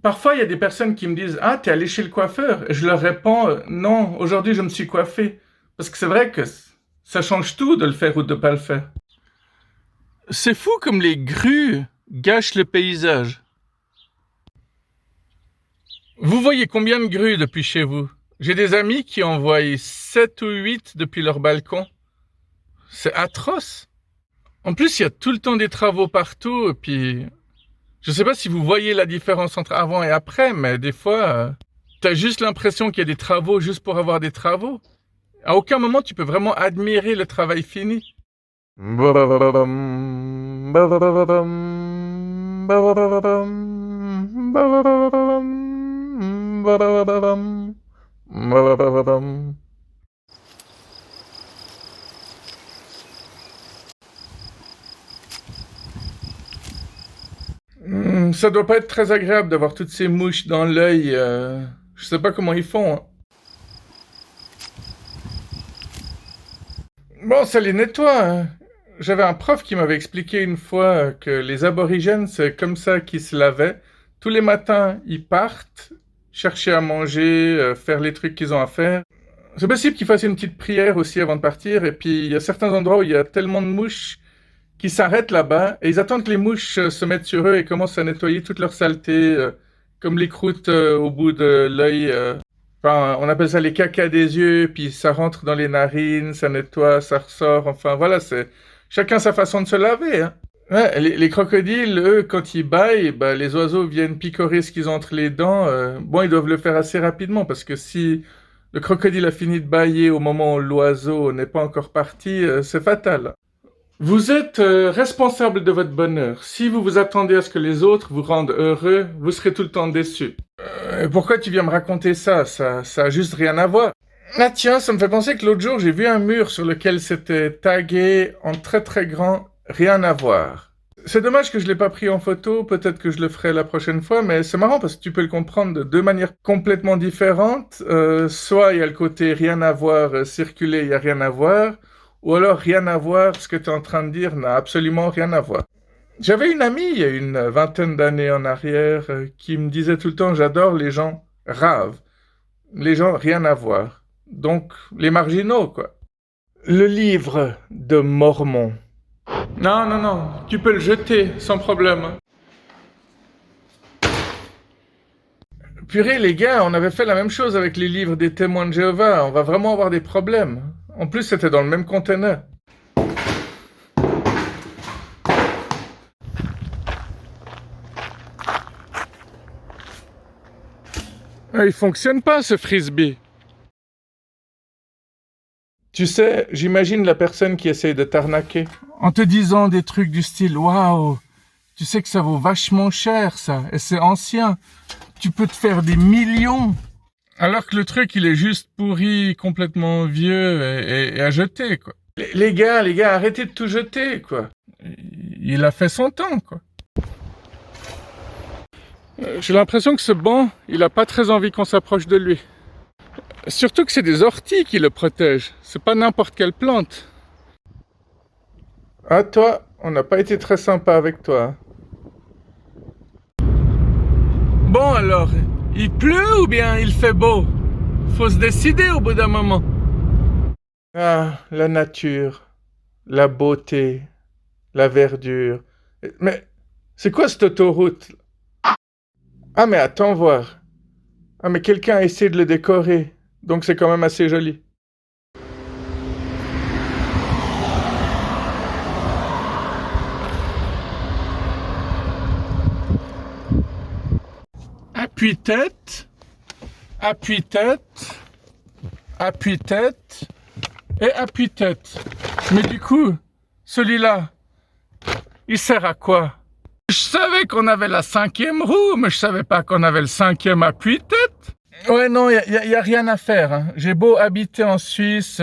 Parfois, il y a des personnes qui me disent « Ah, t'es allé chez le coiffeur ?» Et je leur réponds « Non, aujourd'hui, je me suis coiffé. » Parce que c'est vrai que ça change tout de le faire ou de ne pas le faire. C'est fou comme les grues gâchent le paysage. Vous voyez combien de grues depuis chez vous? J'ai des amis qui en voient 7 ou 8 depuis leur balcon. C'est atroce. En plus, il y a tout le temps des travaux partout, et puis... Je sais pas si vous voyez la différence entre avant et après, mais des fois, t'as juste l'impression qu'il y a des travaux juste pour avoir des travaux. À aucun moment, tu peux vraiment admirer le travail fini. Ça doit pas être très agréable d'avoir toutes ces mouches dans l'œil. Je sais pas comment ils font. Hein. Bon, ça les nettoie. Hein. J'avais un prof qui m'avait expliqué une fois que les aborigènes, c'est comme ça qu'ils se lavaient. Tous les matins, ils partent, chercher à manger, faire les trucs qu'ils ont à faire. C'est possible qu'ils fassent une petite prière aussi avant de partir. Et puis, il y a certains endroits où il y a tellement de mouches qui s'arrêtent là-bas et ils attendent que les mouches se mettent sur eux et commencent à nettoyer toute leur saleté, comme les croûtes au bout de l'œil. Enfin, on appelle ça les cacas des yeux, puis ça rentre dans les narines, ça nettoie, ça ressort. Enfin, voilà, c'est chacun sa façon de se laver. Hein. Ouais, les crocodiles, eux, quand ils bâillent, bah, les oiseaux viennent picorer ce qu'ils ont entre les dents. Bon, ils doivent le faire assez rapidement parce que si le crocodile a fini de bâiller au moment où l'oiseau n'est pas encore parti, c'est fatal. Vous êtes responsable de votre bonheur. Si vous vous attendez à ce que les autres vous rendent heureux, vous serez tout le temps déçu. Pourquoi tu viens me raconter ça? Ça a juste rien à voir. Ah tiens, ça me fait penser que l'autre jour, j'ai vu un mur sur lequel c'était tagué en très très grand « Rien à voir ». C'est dommage que je l'ai pas pris en photo, peut-être que je le ferai la prochaine fois, mais c'est marrant parce que tu peux le comprendre de deux manières complètement différentes. Soit il y a le côté « rien à voir », circuler, il y a rien à voir. Ou alors rien à voir, ce que tu es en train de dire n'a absolument rien à voir. J'avais une amie, il y a une vingtaine d'années en arrière, qui me disait tout le temps « J'adore les gens raves, les gens rien à voir. » Donc, les marginaux, quoi. Le livre de Mormon. Non, non, non, tu peux le jeter, sans problème. Purée, les gars, on avait fait la même chose avec les livres des témoins de Jéhovah. On va vraiment avoir des problèmes. En plus, c'était dans le même conteneur. Il fonctionne pas, ce frisbee. Tu sais, j'imagine la personne qui essaye de t'arnaquer. En te disant des trucs du style « Waouh, tu sais que ça vaut vachement cher, ça, et c'est ancien. Tu peux te faire des millions. » Alors que le truc, il est juste pourri, complètement vieux et à jeter, quoi. Les gars, arrêtez de tout jeter, quoi. Il a fait son temps, quoi. J'ai l'impression que ce banc, il a pas très envie qu'on s'approche de lui. Surtout que c'est des orties qui le protègent. C'est pas n'importe quelle plante. Ah, toi, on n'a pas été très sympa avec toi. Bon, alors... Il pleut ou bien il fait beau? Faut se décider au bout d'un moment. Ah, la nature, la beauté, la verdure. Mais c'est quoi cette autoroute? Ah, mais attends voir. Ah, mais quelqu'un a essayé de le décorer. Donc c'est quand même assez joli. Appuie-tête, appuie-tête, appuie-tête et appuie-tête. Mais du coup, celui-là, il sert à quoi? Je savais qu'on avait la 5e roue, mais je savais pas qu'on avait le 5e appuie-tête. Ouais, non, y a rien à faire. Hein. J'ai beau habiter en Suisse,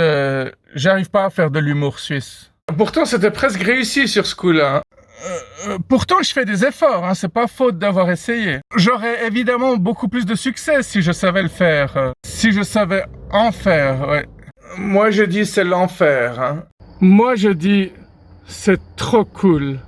j'arrive pas à faire de l'humour suisse. Pourtant, c'était presque réussi sur ce coup-là. Hein. Pourtant, je fais des efforts, hein, c'est pas faute d'avoir essayé. J'aurais évidemment beaucoup plus de succès si je savais le faire. Si je savais en faire, ouais. Moi, je dis c'est l'enfer. Hein. Moi, je dis c'est trop cool.